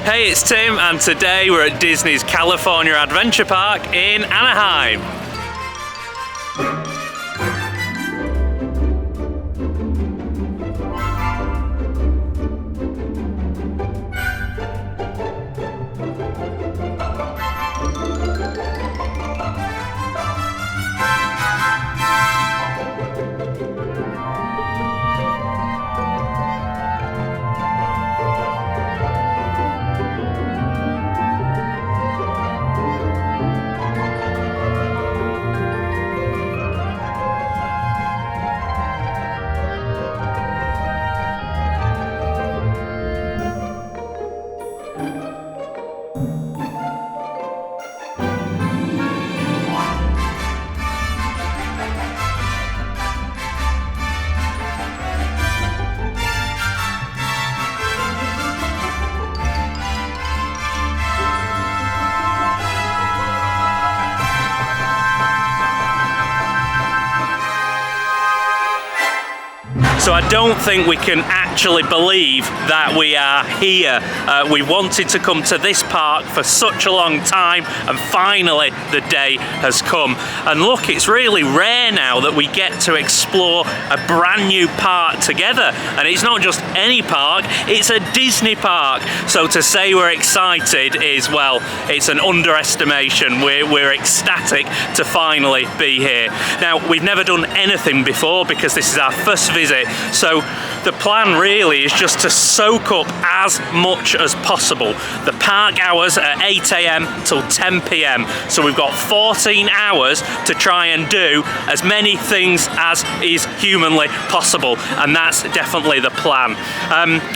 Hey, it's Tim, and today we're at Disney's California Adventure Park in Anaheim. So I don't think we can actually believe that we are here. We wanted to come to this park for such a long time, and finally the day has come. And look, it's really rare now that we get to explore a brand new park together. And it's not just any park, it's a Disney park. So to say we're excited is, well, it's an underestimation. We're ecstatic to finally be here. Now, we've never done anything before because this is our first visit. So the plan really is just to soak up as much as possible. The park hours are 8 AM till 10 PM. So we've got 14 hours to try and do as many things as is humanly possible. And that's definitely the plan.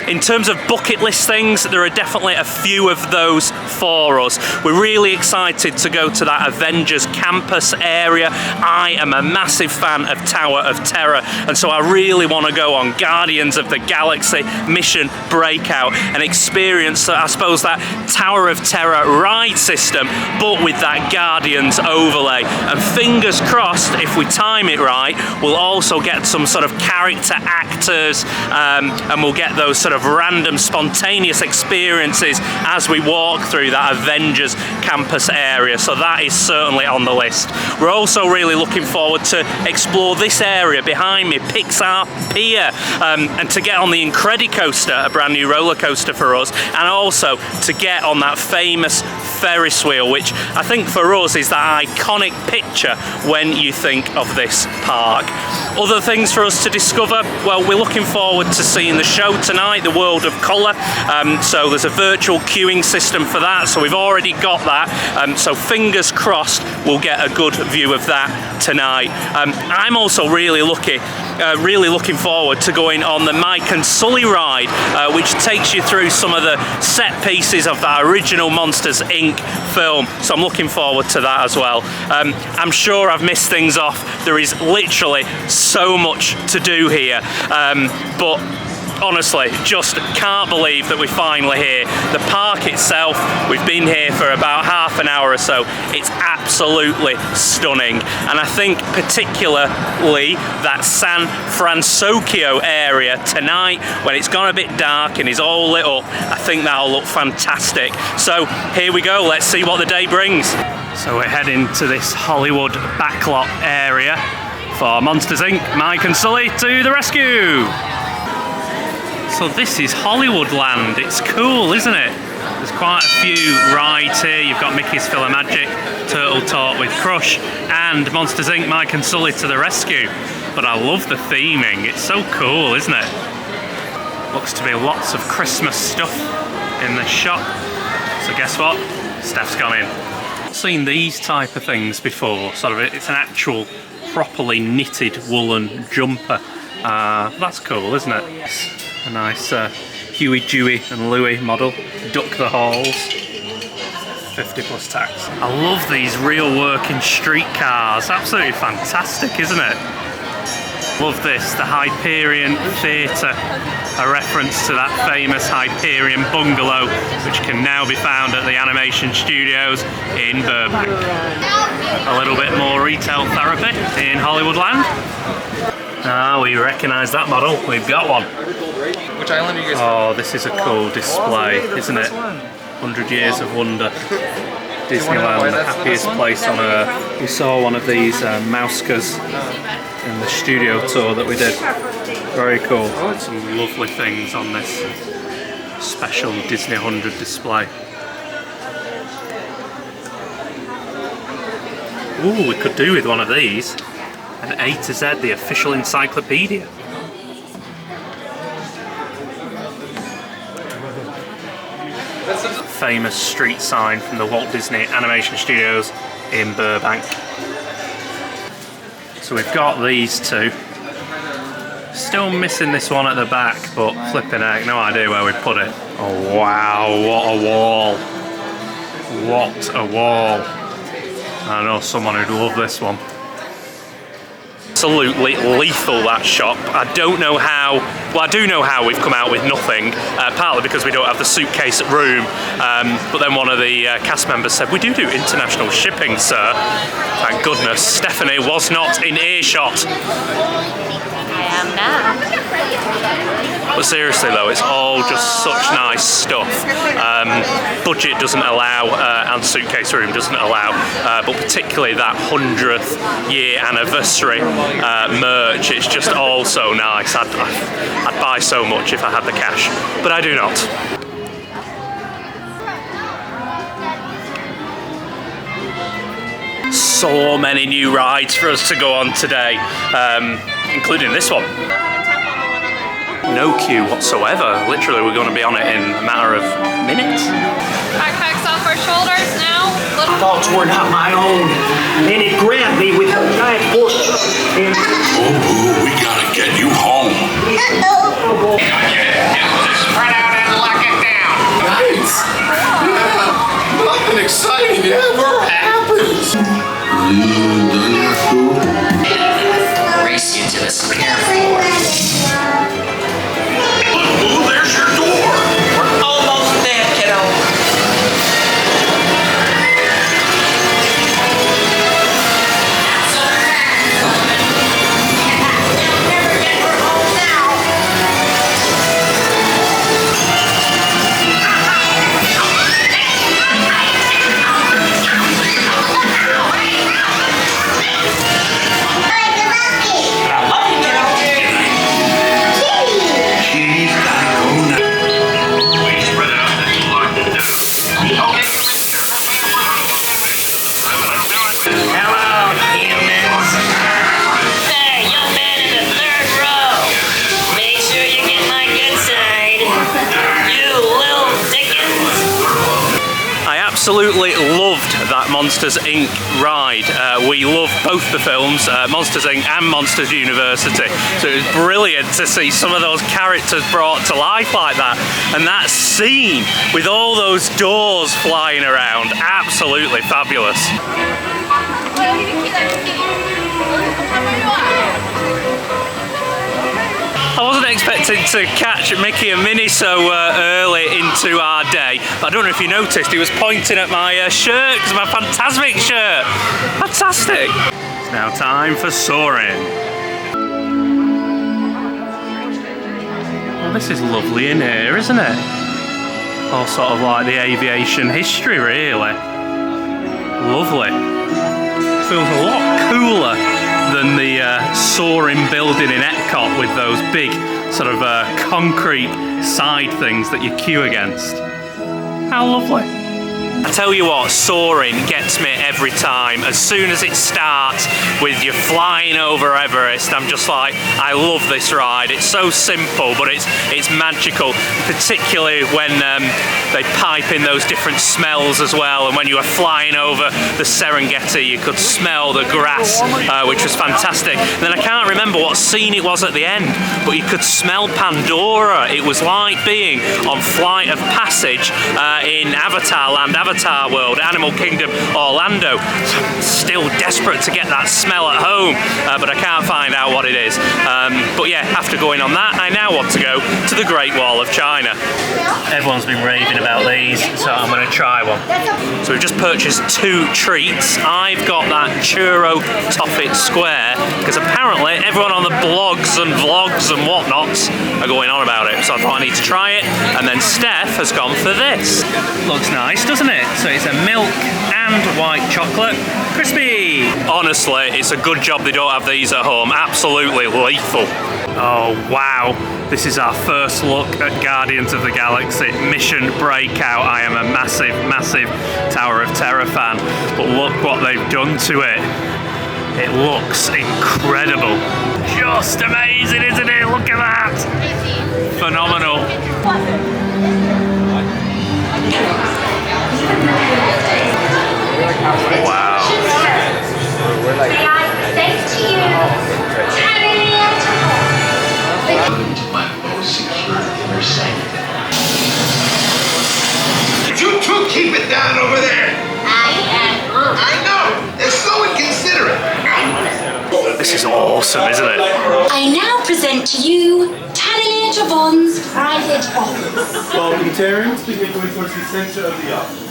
In terms of bucket list things, there are definitely a few of those for us. We're really excited to go to that Avengers Campus area. I am a massive fan of Tower of Terror, and so I really want to go on Guardians of the Galaxy Mission Breakout and experience, I suppose, that Tower of Terror ride system, but with that Guardians overlay. And fingers crossed, if we time it right, we'll also get some sort of character actors, and we'll get those sort of random spontaneous experiences as we walk through that Avengers Campus area. So that is certainly on the list. We're also really looking forward to explore this area behind me, Pixar Pier, and to get on the Incredicoaster, a brand new roller coaster for us, and also to get on that famous Ferris wheel, which I think for us is that iconic picture when you think of this park. Other things for us to discover, well, we're looking forward to seeing the show tonight, The World of Colour. So there's a virtual queuing system for that, so we've already got that. So fingers crossed we'll get a good view of that tonight. I'm also really looking forward to going on the Mike and Sully ride, which takes you through some of the set pieces of that original Monsters Inc. film. So I'm looking forward to that as well. I'm sure I've missed things off. There is literally so much to do here, but honestly, just can't believe that we're finally here. The park itself, we've been here for about half an hour or so. It's absolutely stunning. And I think particularly that San Francisco area tonight, when it's gone a bit dark and is all lit up, I think that'll look fantastic. So here we go, let's see what the day brings. So we're heading to this Hollywood backlot area for Monsters Inc. Mike and Sully to the rescue. So this is Hollywood Land. It's cool, isn't it? There's quite a few rides here. You've got Mickey's Magic, Turtle Talk with Crush, and Monsters Inc. Mike and Sully to the rescue. But I love the theming. It's so cool, isn't it? Looks to be lots of Christmas stuff in this shop. So guess what? Steph's gone in. I've seen these type of things before. Sort of, it's an actual properly knitted woolen jumper. That's cool, isn't it? A nice Huey, Dewey and Louie model. Duck the halls. 50 plus tax. I love these real working street cars. Absolutely fantastic, isn't it? Love this, the Hyperion Theatre, a reference to that famous Hyperion bungalow, which can now be found at the Animation Studios in Burbank. A little bit more retail therapy in Hollywood Land. Ah, we recognise that model, we've got one. Which island are you guys Oh, this is a cool display, isn't it? 100 Years of Wonder. Disneyland, the happiest place on earth. We saw one of these Mousekers in the studio tour that we did. Very cool. Some lovely things on this special Disney 100 display. Ooh, we could do with one of these. An A to Z, the official encyclopedia. Famous street sign from the Walt Disney Animation Studios in Burbank. So we've got these two. Still missing this one at the back, but flipping heck, no idea where we put it. Oh wow, what a wall. What a wall. I know someone who'd love this one. Absolutely lethal, that shop. I don't know how, well I do know how we've come out with nothing, partly because we don't have the suitcase room, but then one of the cast members said, we do international shipping, sir. Thank goodness, Stephanie was not in earshot. I am now. But seriously though, it's all just such nice stuff. Budget doesn't allow, and suitcase room doesn't allow, but particularly that 100th year anniversary merch, it's just all so nice. I'd buy so much if I had the cash, but I do not. So many new rides for us to go on today, including this one. No queue whatsoever. Literally, we're going to be on it in a matter of minutes. Backpacks off our shoulders now. Thoughts were not my own, and it grabbed me with a giant force. And oh, we gotta get you home. Spread out and lock it down. Nice. Yeah, nothing exciting ever happens. Race you to the spear floor. Oh, there's your door. We're almost there, kiddo. Absolutely loved that Monsters Inc. ride. We love both the films, Monsters Inc. and Monsters University. So it was brilliant to see some of those characters brought to life like that. And that scene with all those doors flying around, absolutely fabulous. I wasn't expecting to catch Mickey and Minnie so early into our day, but I don't know if you noticed, he was pointing at my shirt, because my Fantasmic shirt. Fantastic! It's now time for soaring. Well, this is lovely in here, isn't it? All sort of like the aviation history, really. Lovely. Feels a lot cooler than the soaring building in Epcot with those big sort of concrete side things that you queue against. How lovely. I tell you what, soaring gets me every time. As soon as it starts with you flying over Everest, I'm just like, I love this ride. It's so simple, but it's magical, particularly when they pipe in those different smells as well. And when you were flying over the Serengeti, you could smell the grass, which was fantastic. And then I can't remember what scene it was at the end, but you could smell Pandora. It was like being on Flight of Passage in Avatar Land. Avatar World, Animal Kingdom, Orlando. Still desperate to get that smell at home, but I can't find out what it is. But yeah, after going on that, I now want to go to the Great Wall of China. Everyone's been raving about these, so I'm going to try one. So we've just purchased 2 treats. I've got that churro toffee square because apparently everyone on the blogs and vlogs and whatnots are going on about it. So I thought I need to try it. And then Steph has gone for this. Looks nice, doesn't it? So it's a milk and white chocolate crispy. Honestly, it's a good job they don't have these at home. Absolutely lethal. Oh wow, this is our first look at Guardians of the Galaxy Mission Breakout. I am a massive, massive Tower of Terror fan, but look what they've done to it. It looks incredible. Just amazing, isn't it? Look at that. Phenomenal. Wow. Thanks to you. My most secure inner sanctum. You two keep it down over there. I know. They're so inconsiderate. This is awesome, isn't it? I now present to you Tanya Javon's private office. Welcome, Terrence. Please make your way towards the center of the office.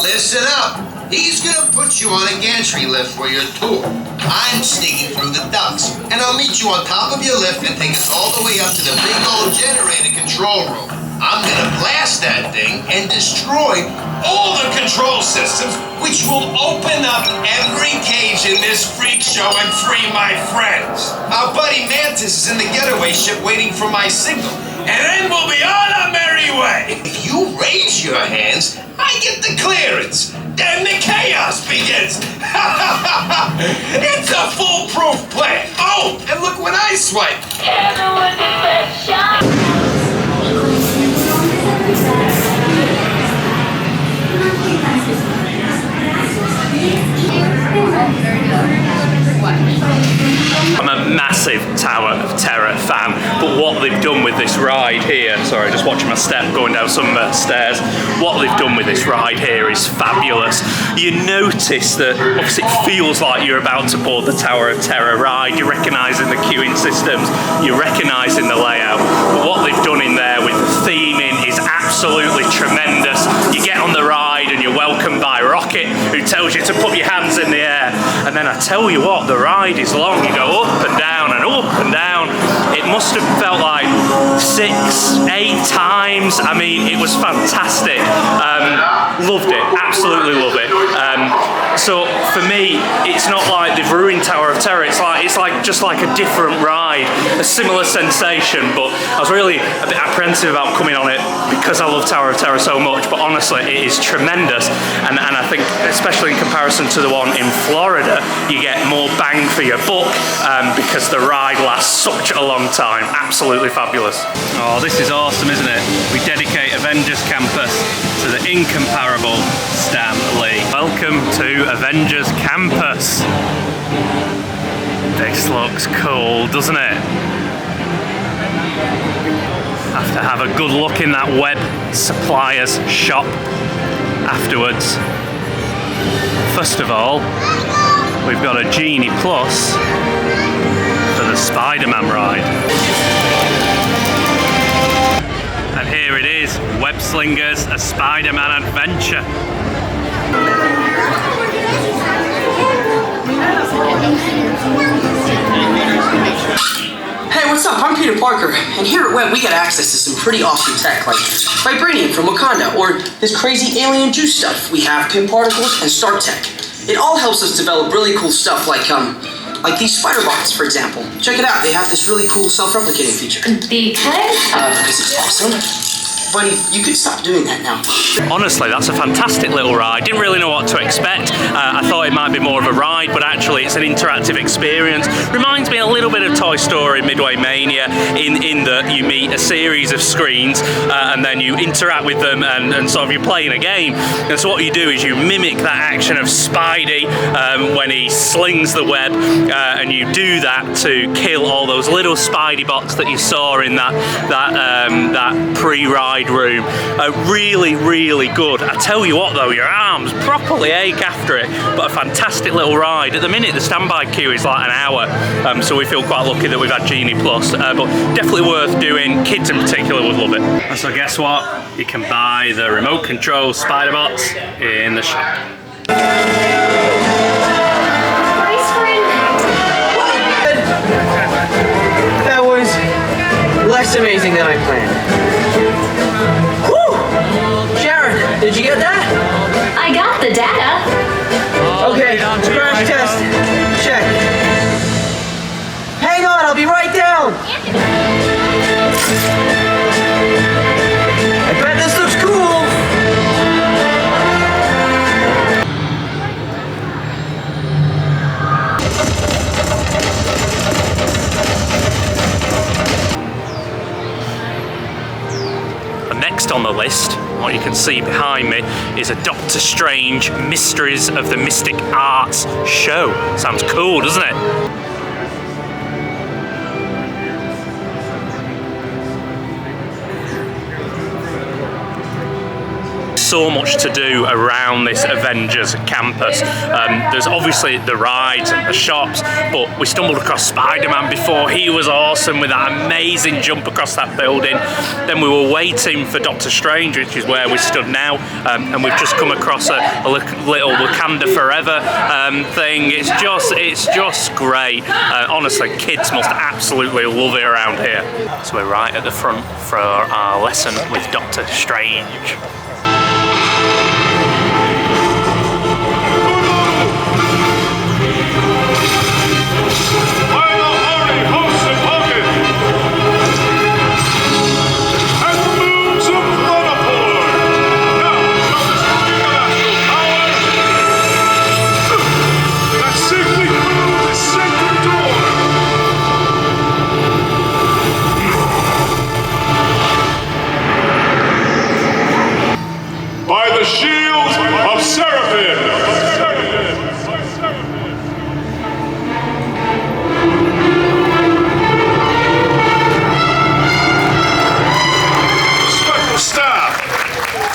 Listen up. He's gonna put you on a gantry lift for your tour. I'm sneaking through the ducts, and I'll meet you on top of your lift and take us all the way up to the big old generator control room. I'm gonna blast that thing and destroy all the control systems, which will open up every cage in this freak show and free my friends. Our buddy Mantis is in the getaway ship waiting for my signal, and then we'll be on our merry way. If you raise your hands, I get the clearance. Then the chaos begins. It's a foolproof plan. Oh, and look what I swiped. Everyone is a shot. I'm a massive Tower of Terror fan, but what they've done with this ride here, sorry, just watching my step going down some stairs, what they've done with this ride here is fabulous. You notice that obviously it feels like you're about to board the Tower of Terror ride, you're recognising the queuing systems, you're recognising the layout, but what they've done in there with the theming is absolutely tremendous. You get on the ride and you're welcomed by Rocket, who tells you to put your hands in the air, and then I tell you what, the ride is long. You go up and down and up and down. It must have felt like 6, 8 times. I mean, it was fantastic. Loved it, absolutely love it. So for me, it's not like they've ruined Tower of Terror. It's like just like a different ride, a similar sensation. But I was really a bit apprehensive about coming on it because I love Tower of Terror so much. But honestly, it is tremendous. And I think, especially in comparison to the one in Florida, you get more bang for your buck because the ride lasts such a long time. Absolutely fabulous. Oh, this is awesome, isn't it? We dedicate Avengers Campus to the incomparable Stan Lee. Welcome to Avengers Campus. This looks cool, doesn't it? Have to have a good look in that web suppliers shop afterwards. First of all, we've got a Genie Plus for the Spider-Man ride. And here it is, Web Slingers, a Spider-Man adventure. Hey, what's up? I'm Peter Parker, and here at Web we get access to some pretty awesome tech, like Vibranium from Wakanda, or this crazy alien juice stuff. We have Pim Particles and Stark Tech. It all helps us develop really cool stuff like these spider bots, for example. Check it out, they have this really cool self-replicating feature. Because it's awesome. Buddy, you could stop doing that now. Honestly, that's a fantastic little ride. Didn't really know what to expect. I thought it might be more of a ride, but actually it's an interactive experience. Reminds me a little bit of Toy Story Midway Mania in that you meet a series of screens and then you interact with them and sort of you're playing a game. And so what you do is you mimic that action of Spidey when he slings the web and you do that to kill all those little Spidey bots that you saw in that pre-ride room. Really, really good. I tell you what though, your arms properly ache after it, but a fantastic little ride. At the minute the standby queue is like an hour, so we feel quite lucky that we've had Genie Plus, but definitely worth doing. Kids in particular would love it. And so guess what? You can buy the remote control Spider Bots in the shop. That was less amazing than I planned. Whew! Sharon, did you get that? I got the data. Okay, crash test. Check. Hang on, I'll be right down. I bet this looks cool. Next on the list, what you can see behind me, is a Doctor Strange Mysteries of the Mystic Arts show. Sounds cool, doesn't it? So much to do around this Avengers Campus. There's obviously the rides and the shops, but we stumbled across Spider-Man before. He was awesome with that amazing jump across that building. Then we were waiting for Doctor Strange, which is where we stood now, and we've just come across a little Wakanda Forever thing. It's just great. Honestly, kids must absolutely love it around here. So we're right at the front for our lesson with Doctor Strange.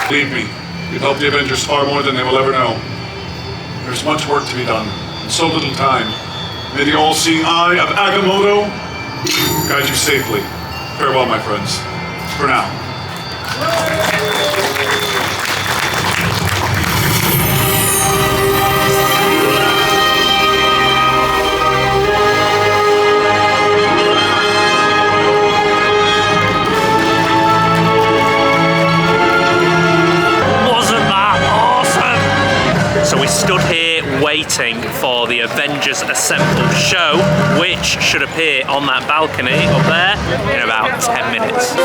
Believe me, we've helped the Avengers far more than they will ever know. There's much work to be done, and so little time. May the all-seeing eye of Agamotto guide you safely. Farewell, my friends. For now. So we stood here waiting for the Avengers Assemble show, which should appear on that balcony up there in about 10 minutes.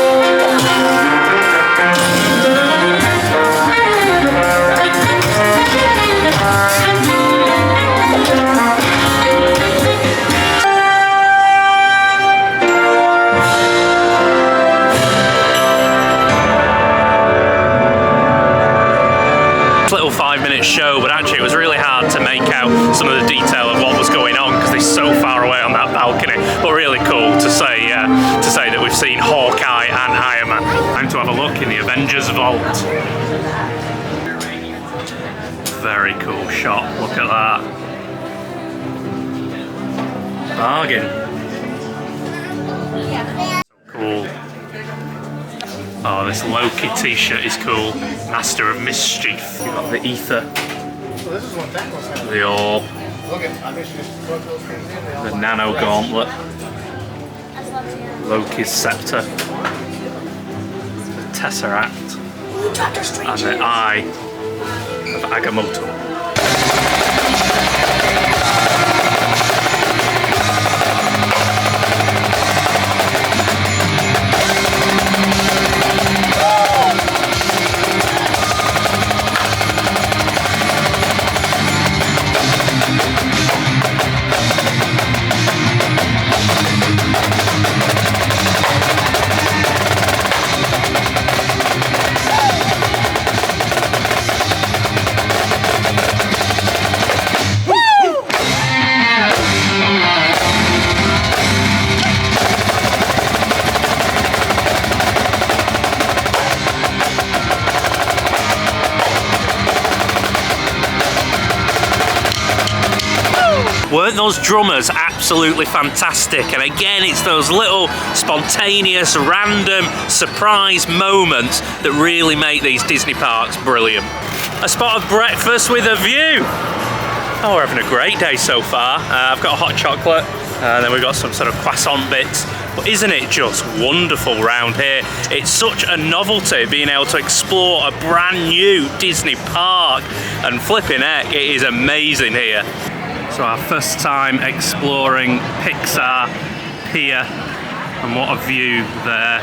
Little 5-minute show, but actually it was really hard to make out some of the detail of what was going on because they're so far away on that balcony. But really cool to say that we've seen Hawkeye and Iron Man. Time to have a look in the Avengers Vault. Very cool shot. Look at that. Bargain. So cool. Oh, this Loki t-shirt is cool. Master of Mischief. You've got the Ether. The Orb. The Nano Gauntlet. Loki's Scepter. The Tesseract. And the Eye of Agamotto. Weren't those drummers absolutely fantastic? And again, it's those little spontaneous, random, surprise moments that really make these Disney parks brilliant. A spot of breakfast with a view. Oh, we're having a great day so far. I've got a hot chocolate, and then we've got some sort of croissant bits. But isn't it just wonderful round here? It's such a novelty being able to explore a brand new Disney park, and flipping heck, it is amazing here. So our first time exploring Pixar Pier, and what a view there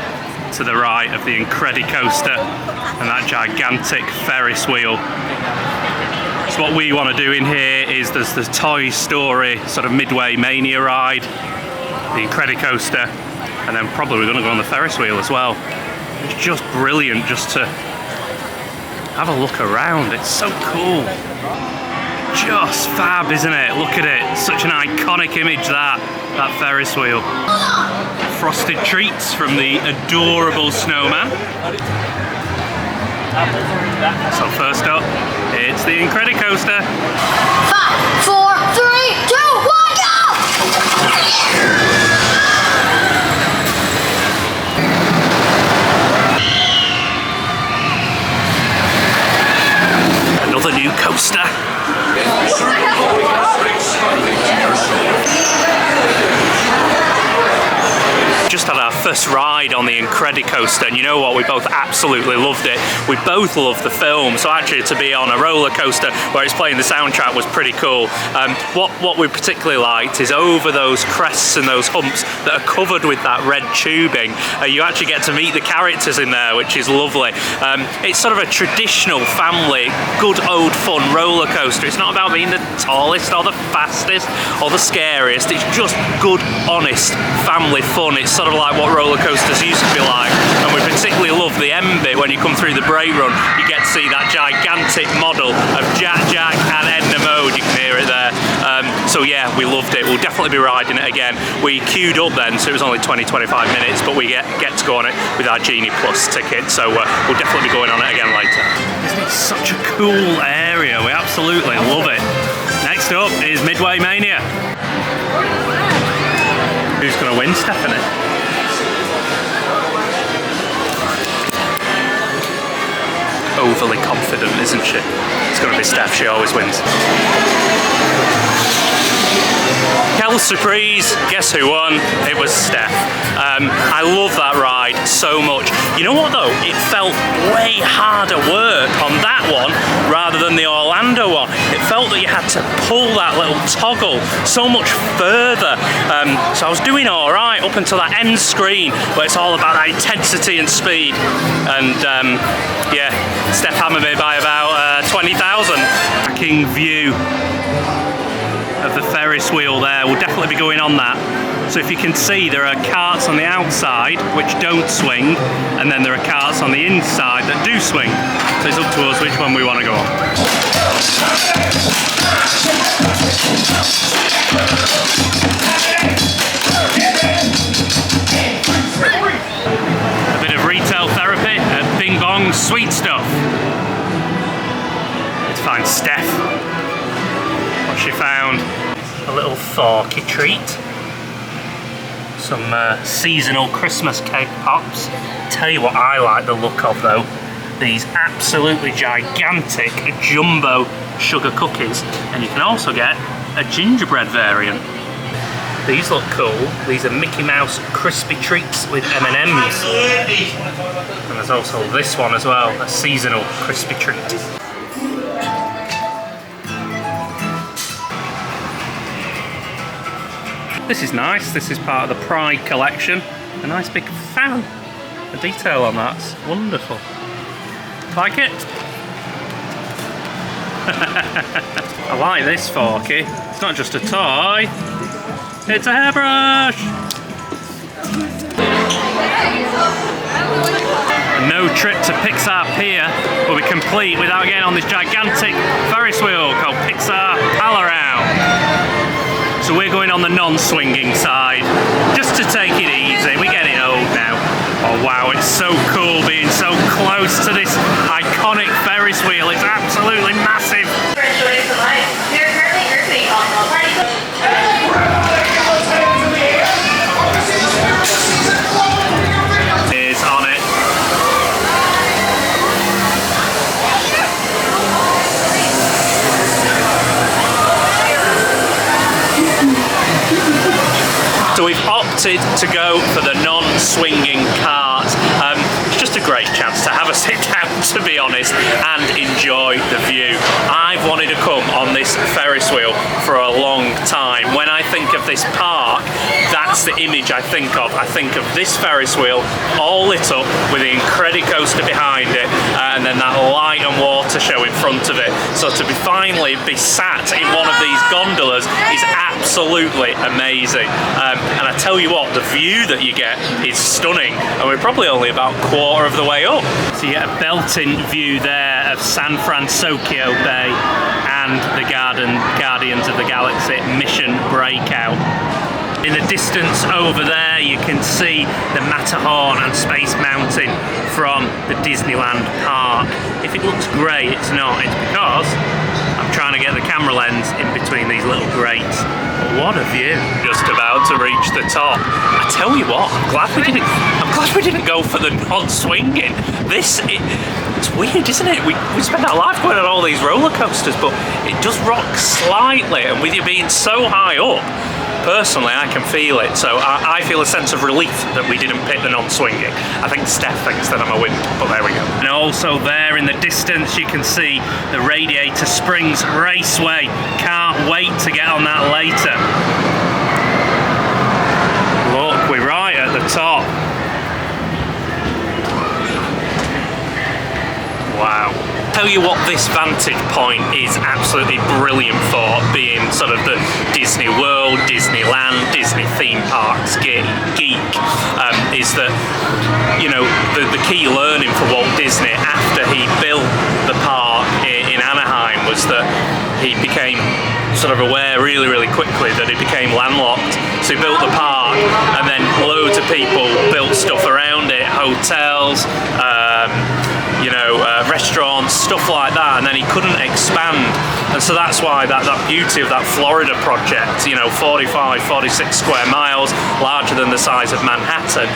to the right of the Incredicoaster and that gigantic Ferris wheel. So what we want to do in here is there's the Toy Story sort of Midway Mania ride, the Incredicoaster, and then probably we're going to go on the Ferris wheel as well. It's just brilliant just to have a look around. It's so cool. Just fab, isn't it? Look at it. Such an iconic image, that Ferris wheel. Frosted treats from the adorable snowman. So first up, it's the Incredicoaster. 5, 4, 3, 2, 1, go! Another new coaster. Just had our first ride on the Incredicoaster, and you know what, we both absolutely loved it. We both loved the film, so actually to be on a roller coaster where it's playing the soundtrack was pretty cool. What we particularly liked is over those crests and those humps that are covered with that red tubing, you actually get to meet the characters in there, which is lovely. It's sort of a traditional family, good old fun roller coaster. It's not about being the tallest or the fastest or the scariest, it's just good, honest family fun. It's sort of like what roller coasters used to be like, and we particularly love the end bit when you come through the brake run. You get to see that gigantic model of Jack and Edna Mode. You can hear it there. So yeah, we loved it. We'll definitely be riding it again. We queued up then, so it was only 20-25 minutes, but we get to go on it with our Genie Plus ticket, so we'll definitely be going on it again later. Isn't it such a cool area? We absolutely love it. Next up is Midway Mania. Who's going to win, Stephanie? Overly confident, isn't she? It's going to be Steph, she always wins. Quelle surprise, guess who won? It was Steph. I love that ride so much. You know what though? It felt way harder work on that one rather than the Orlando one. It felt that you had to pull that little toggle so much further. So I was doing all right up until that end screen where it's all about that intensity and speed. And yeah, Steph hammered me by about 20,000. Tracking view of the Ferris wheel there. We'll definitely be going on that. So if you can see, there are carts on the outside which don't swing, and then there are carts on the inside that do swing. So it's up to us which one we want to go on. A bit of retail therapy at Bing Bong Sweet Stuff. Let's find Steph. What she found? A little forky treat. Some seasonal Christmas cake pops. Tell you what I like the look of though. These absolutely gigantic jumbo sugar cookies. And you can also get a gingerbread variant. These look cool. These are Mickey Mouse crispy treats with M&Ms. And there's also this one as well, a seasonal crispy treat. This is nice. This is part of the Pride collection. A nice big fan. The detail on that's wonderful. Like it? I like this forky. It's not just a toy. It's a hairbrush! No trip to Pixar Pier will be complete without getting on this gigantic Ferris wheel called Pixar Palaround. So we're going on the non-swinging side, just to take it easy. We're getting old now. Oh wow, it's so cool being so close to this iconic Ferris wheel. It's absolutely massive. They're currently grouping on the party. opted to go for the non-swinging cart. It's just a great chance to have a sit down, to be honest, and enjoy the view. I've wanted to come on this Ferris wheel for a long time. When I think of this park, that's the image I think of. I think of this Ferris wheel all lit up with the Incredicoaster behind it, and then that light and water show in front of it. So to finally be sat in one of these gondolas is absolutely amazing. And I tell you what, the view that you get is stunning, and we're probably only about a quarter of the way up. So you get a built-in view there of San Francisco Bay and the Guardians of the Galaxy Mission Breakout. In the distance over there you can see the Matterhorn and Space Mountain from the Disneyland park. If it looks grey, it's not. It's because I'm trying to get the camera lens in between these little grates. But what a view. Just about to reach the top. I tell you what, I'm glad we didn't go for the non-swinging. It's weird, isn't it? We spend our life going on all these roller coasters, but it does rock slightly, and with you being so high up, personally, I can feel it, so I feel a sense of relief that we didn't pick the non-swinging. I think Steph thinks that I'm a win, but there we go. And also there in the distance you can see the Radiator Springs Raceway. Can't wait to get on that later. Look, we're right at the top. Wow. Tell you what, this vantage point is absolutely brilliant for, being sort of the Disney World, Disneyland, Disney theme parks geek, is that, you know, the key learning for Walt Disney after he built the park in Anaheim was that he became sort of aware really quickly that it became landlocked. So he built the park, and then loads of people built stuff around it, hotels, you know, restaurants, stuff like that, and then he couldn't expand. And so that's why that beauty of that Florida project, you know, 46 square miles, larger than the size of Manhattan,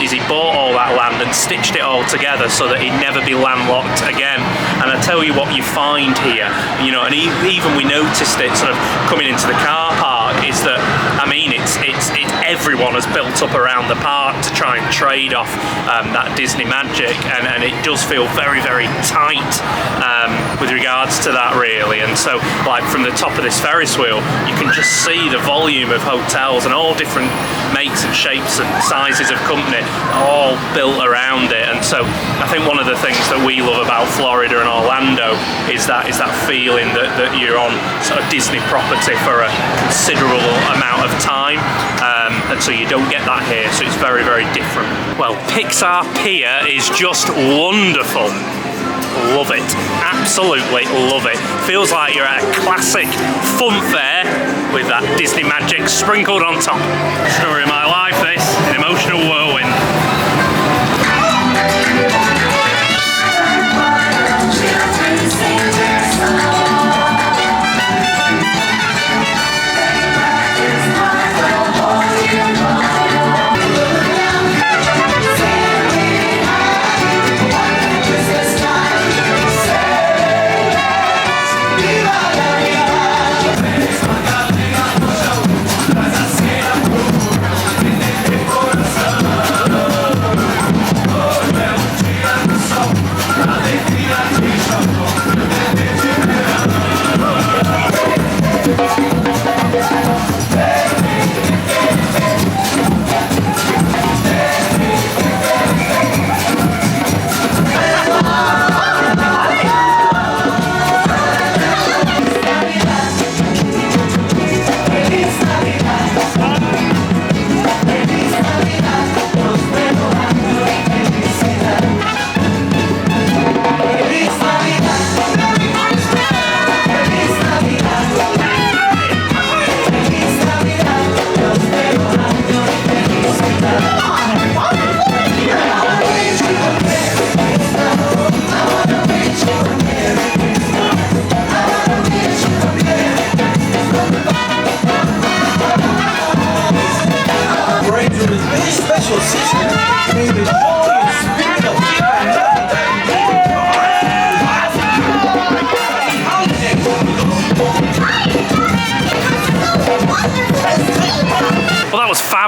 is he bought all that land and stitched it all together so that he'd never be landlocked again. And I tell you what you find here, you know, and even we noticed it sort of coming into the car park, is that, I mean, it's everyone has built up around the park to try and trade off that Disney magic, and it does feel very tight with regards to that, really. And so, like, from the top of this Ferris wheel, you can just see the volume of hotels and all different makes and shapes and sizes of company all built around it. And so I think one of the things that we love about Florida and Orlando is that feeling that you're on sort of Disney property for a considerable amount of time, and so you don't get that here, so it's very different. Well, Pixar Pier is just wonderful. Love it, absolutely love it. Feels like you're at a classic fun fair with that Disney magic sprinkled on top. Story of my life, this, an emotional whirlwind.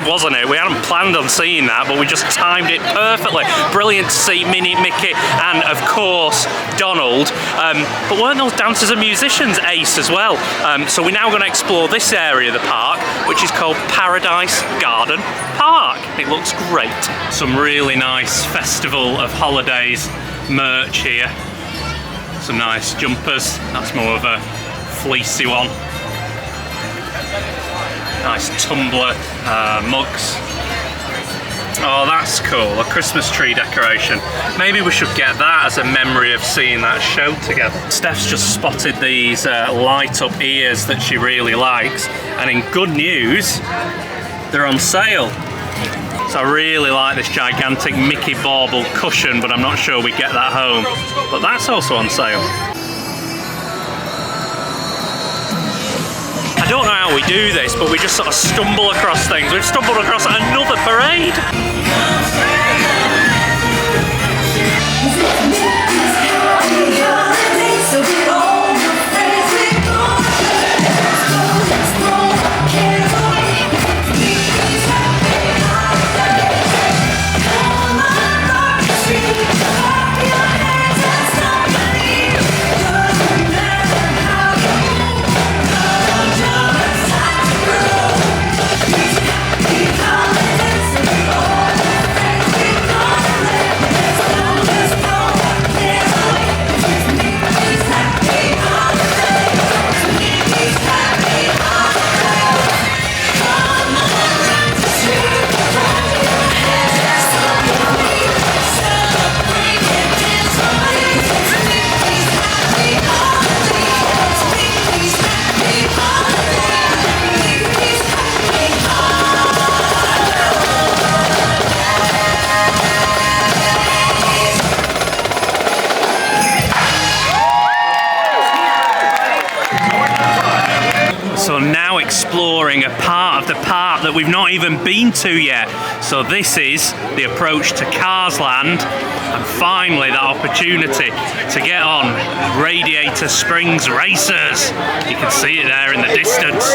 wasn't it? We hadn't planned on seeing that, but we just timed it perfectly. Brilliant to see Minnie, Mickey, and of course Donald. But weren't those dancers and musicians ace as well? So we're now going to explore this area of the park, which is called Paradise Garden Park. It looks great. Some really nice Festival of Holidays merch here. Some nice jumpers. That's more of a fleecy one. Nice tumbler mugs. Oh, that's cool. A Christmas tree decoration. Maybe we should get that as a memory of seeing that show together. Steph's just spotted these light up ears that she really likes. And in good news, they're on sale. So I really like this gigantic Mickey bauble cushion, but I'm not sure we get that home. But that's also on sale. I don't know how we do this, but we just sort of stumble across things. We've stumbled across another parade. So now exploring a part of the park that we've not even been to yet. So this is the approach to Cars Land, and finally that opportunity to get on Radiator Springs Racers. You can see it there in the distance.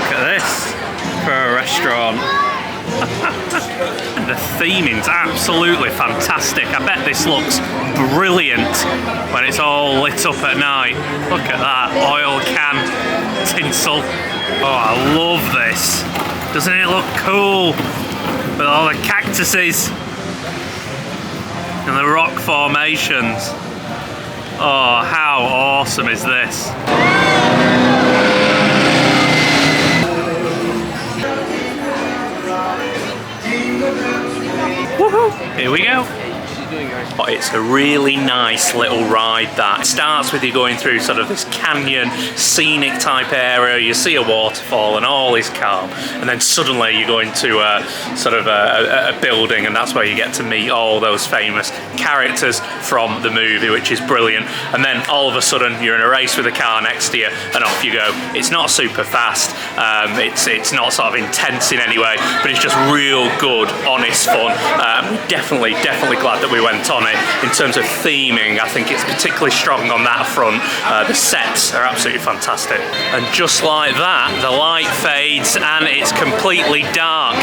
Look at this for a restaurant. The theming's absolutely fantastic. I bet this looks brilliant when it's all lit up at night. Look at that oil can tinsel. Oh, I love this. Doesn't it look cool? With all the cactuses and the rock formations. Oh, how awesome is this? Woohoo! Here we go. But it's a really nice little ride that. It starts with you going through sort of this canyon, scenic type area, you see a waterfall and all is calm, and then suddenly you go into a building, and that's where you get to meet all those famous characters from the movie, which is brilliant. And then all of a sudden you're in a race with a car next to you and off you go. It's not super fast, it's not sort of intense in any way, but it's just real good, honest fun. Definitely glad that we went on it. In terms of theming, I think it's particularly strong on that front. The sets are absolutely fantastic. And just like that, the light fades and it's completely dark.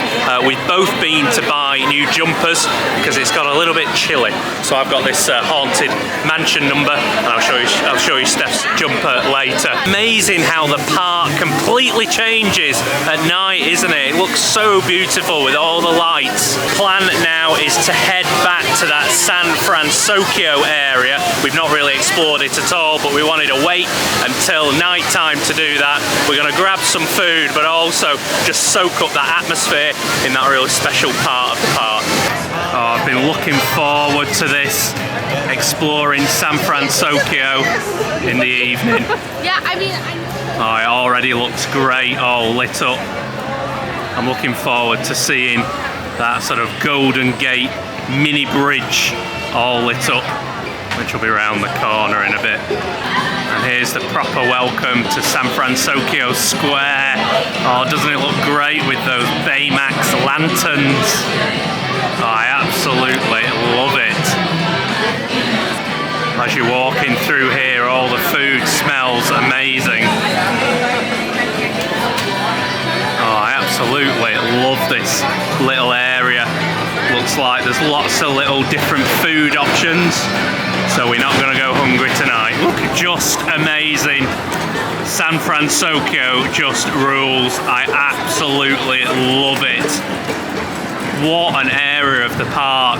We've both been to buy new jumpers because it's got a little bit chilly. So I've got this haunted mansion number, and I'll show you Steph's jumper later. Amazing how the park completely changes at night, isn't it? It looks so beautiful with all the lights. Plan now is to head back to that San Francisco area. We've not really explored it at all, but we wanted to wait until night time to do that. We're going to grab some food, but also just soak up that atmosphere in that really special part of the park. Oh, I've been looking forward to this, exploring San Francisco in the evening. Yeah, I mean, Oh, it already looks great, all lit up. I'm looking forward to seeing that sort of Golden Gate mini bridge all lit up, which will be around the corner in a bit. And here's the proper welcome to San Francisco Square. Oh, doesn't it look great with those Baymax lanterns? Oh, I absolutely love it. As you're walking through here, all the food smells amazing. Oh, I absolutely love this little area. Looks like there's lots of little different food options, so we're not going to go hungry tonight. Look, just amazing. San Francisco just rules. I absolutely love it. What an area of the park.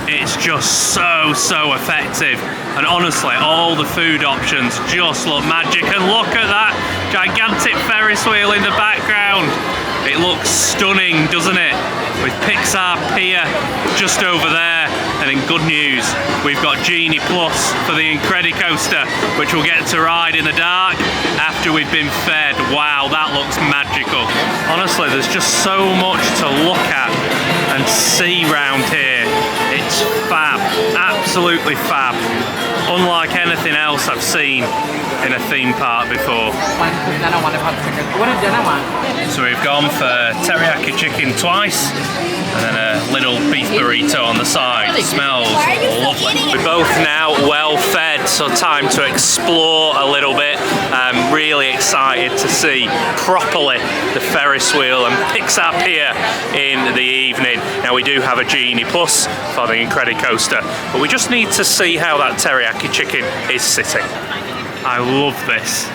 It's just so effective, and honestly all the food options just look magic. And look at that gigantic Ferris wheel in the background. It looks stunning, doesn't it? With Pixar Pier just over there. And in good news, we've got Genie Plus for the Incredicoaster, which we'll get to ride in the dark after we've been fed. Wow, that looks magical. Honestly, there's just so much to look at and see round here. It's fab, absolutely fab. Unlike anything else I've seen in a theme park before. So we've gone for teriyaki chicken twice, and then a little beef burrito on the side. It smells lovely. We're both now well fed, so time to explore a little bit. I'm really excited to see properly the Ferris wheel and Pixar Pier in the evening. Now we do have a Genie Plus for the Incredicoaster, but we just need to see how that teriyaki chicken is sitting. I love this.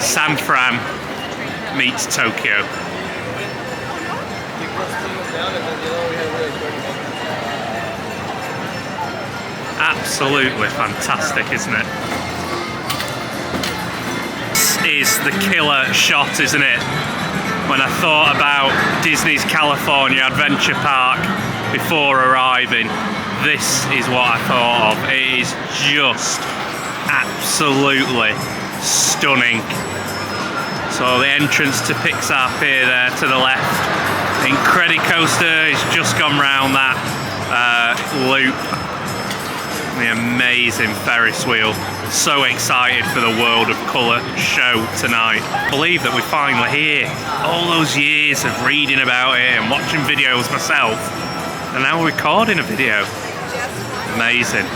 San Fran meets Tokyo. Absolutely fantastic, isn't it? This is the killer shot, isn't it? When I thought about Disney's California Adventure Park before arriving, this is what I thought of. It is just absolutely stunning. So the entrance to Pixar Pier there to the left. Incredicoaster has just gone round that loop. The amazing Ferris wheel. So excited for the World of Colour show tonight. I believe that we're finally here. All those years of reading about it and watching videos myself, and now we're recording a video. Amazing.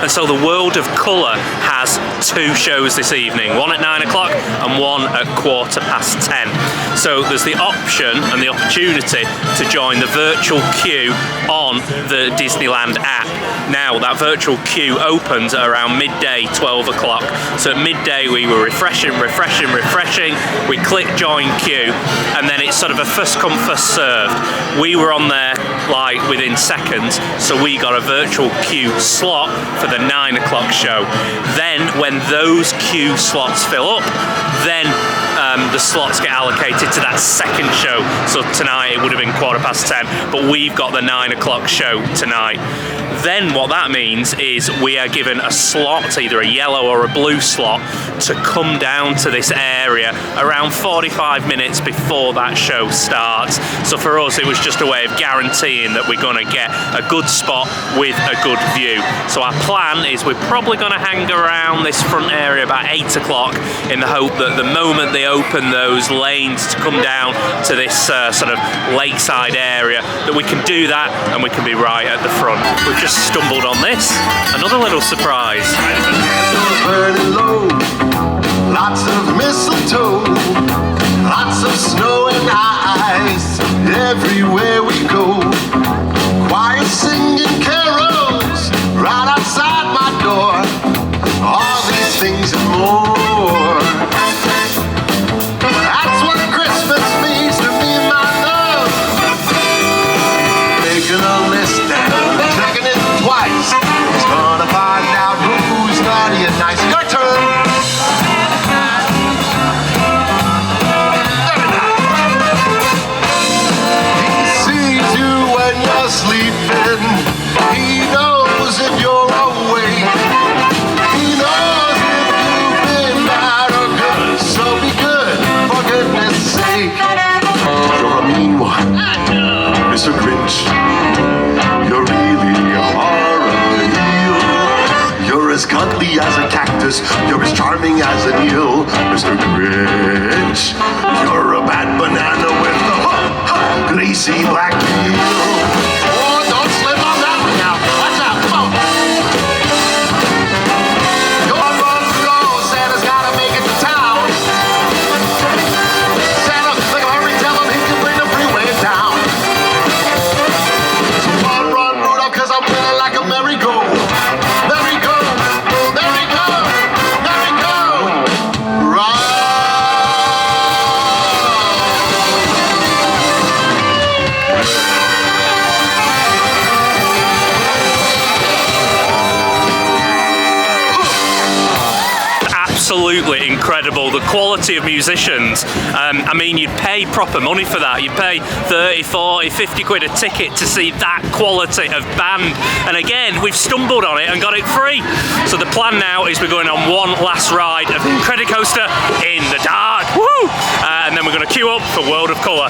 And so the World of Colour has two shows this evening, one at 9 o'clock and one at 10:15. So there's the option and the opportunity to join the virtual queue on the Disneyland app. Now that virtual queue opens at around midday, 12 o'clock. So at midday we were refreshing. We click join queue, and then it's sort of a first come first served. We were on there like within seconds, so we got a virtual queue slot for the 9 o'clock show. Then when those queue slots fill up, then the slots get allocated to that second show. So tonight it would have been 10:15, but we've got the 9 o'clock show tonight. Then what that means is we are given a slot, either a yellow or a blue slot, to come down to this area around 45 minutes before that show starts. So for us it was just a way of guaranteeing that we're going to get a good spot with a good view. So our plan is we're probably going to hang around this front area about 8 o'clock in the hope that the moment they open those lanes to come down to this sort of lakeside area, that we can do that and we can be right at the front. We've just stumbled on this, another little surprise. Burning low, lots of mistletoe, lots of snow and ice everywhere we go. Choir singing carols right outside my door. All these things and more. That's what Christmas means to me, my love. Making a list and checking it twice. It's gonna find out who's naughty and nice. Your turn. Very nice. He sees you when you're sleeping. He knows if you're awake. He knows if you've been as cuddly as a cactus. You're as charming as an eel, Mr. Grinch. You're a bad banana with a greasy black peel. Oh, don't slip on that one now. Watch out, come on. Go on, Rudolph. Santa's gotta make it to town. Santa, look, hurry, tell him he can bring the freeway down. So run, Rudolph, 'cause I'm feeling like a merry-go. Merry-go, merry-go, merry-go. Run. Absolutely incredible. The quality of musicians. I mean, you'd pay proper money for that. You'd pay 30, 40, 50 quid a ticket to see that quality of band. And again, we've stumbled on it and got it free. So the plan now is we're going on one last ride of the Incredicoaster in the dark. Woo! And then we're going to queue up for World of Colour.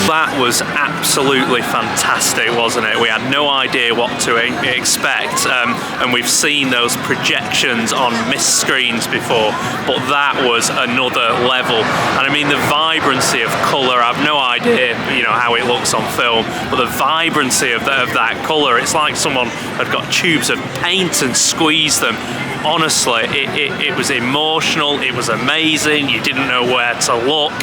That was absolutely fantastic, wasn't it? We had no idea what to expect, and we've seen those projections on mist screens before, but that was another level. And I mean, the vibrancy of colour, I've no idea, you know, how it looks on film, but the vibrancy of that colour, it's like someone had got tubes of paint and squeezed them. Honestly, it was emotional, it was amazing, you didn't know where to look.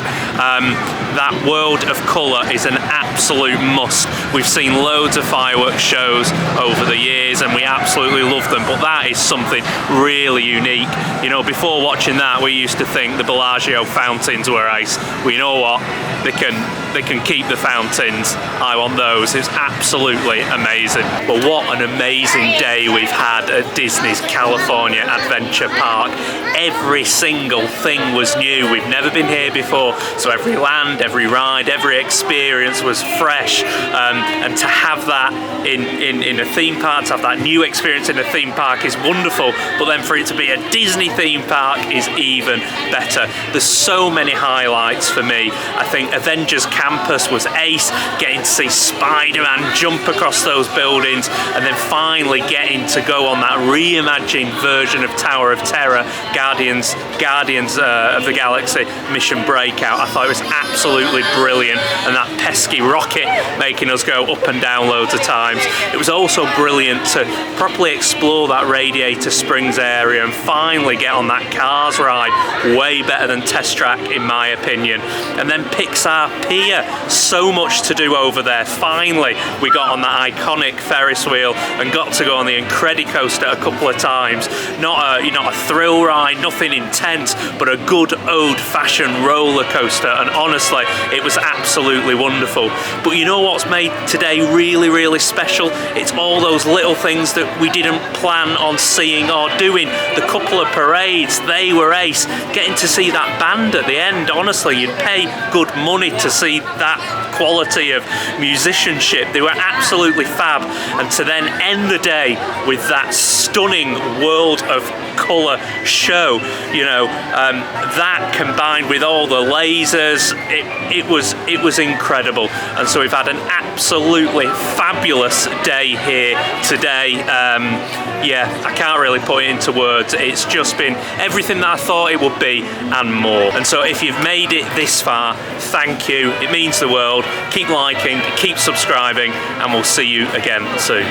That world of colour is an absolute must. We've seen loads of fireworks shows over the years and we absolutely love them, but that is something really unique. You know, before watching that, we used to think the Bellagio fountains were ace. Well, you know what? They can keep the fountains. I want those. It's absolutely amazing. But what an amazing day we've had at Disney's California Adventure Park. Every single thing was new. We've never been here before, so every land, every ride, every experience was fresh. And to have that in a theme park, to have that new experience in a theme park is wonderful, but then for it to be a Disney theme park is even better. There's so many highlights for me. I think Avengers Campus was ace, getting to see Spider-Man jump across those buildings, and then finally getting to go on that reimagined version of Tower of Terror, Guardians of the Galaxy Mission Breakout. I thought it was absolutely brilliant, and that pesky rocket making us go up and down loads of times. It was also brilliant to properly explore that Radiator Springs area and finally get on that Cars ride. Way better than Test Track in my opinion. And then Pixar Pier. here. So much to do over there. Finally, we got on that iconic Ferris wheel and got to go on the Incredicoaster a couple of times. Not a thrill ride, nothing intense, but a good old-fashioned roller coaster, and honestly, it was absolutely wonderful. But you know what's made today really, really special? It's all those little things that we didn't plan on seeing or doing. The couple of parades, they were ace. Getting to see that band at the end, honestly, you'd pay good money to see that quality of musicianship. They were absolutely fab. And to then end the day with that stunning world of colour show, you know, that combined with all the lasers, it was incredible. And so we've had an absolutely fabulous day here today. Yeah, I can't really put it into words. It's just been everything that I thought it would be and more. And so if you've made it this far, thank you. It means the world. Keep liking, keep subscribing, and we'll see you again soon.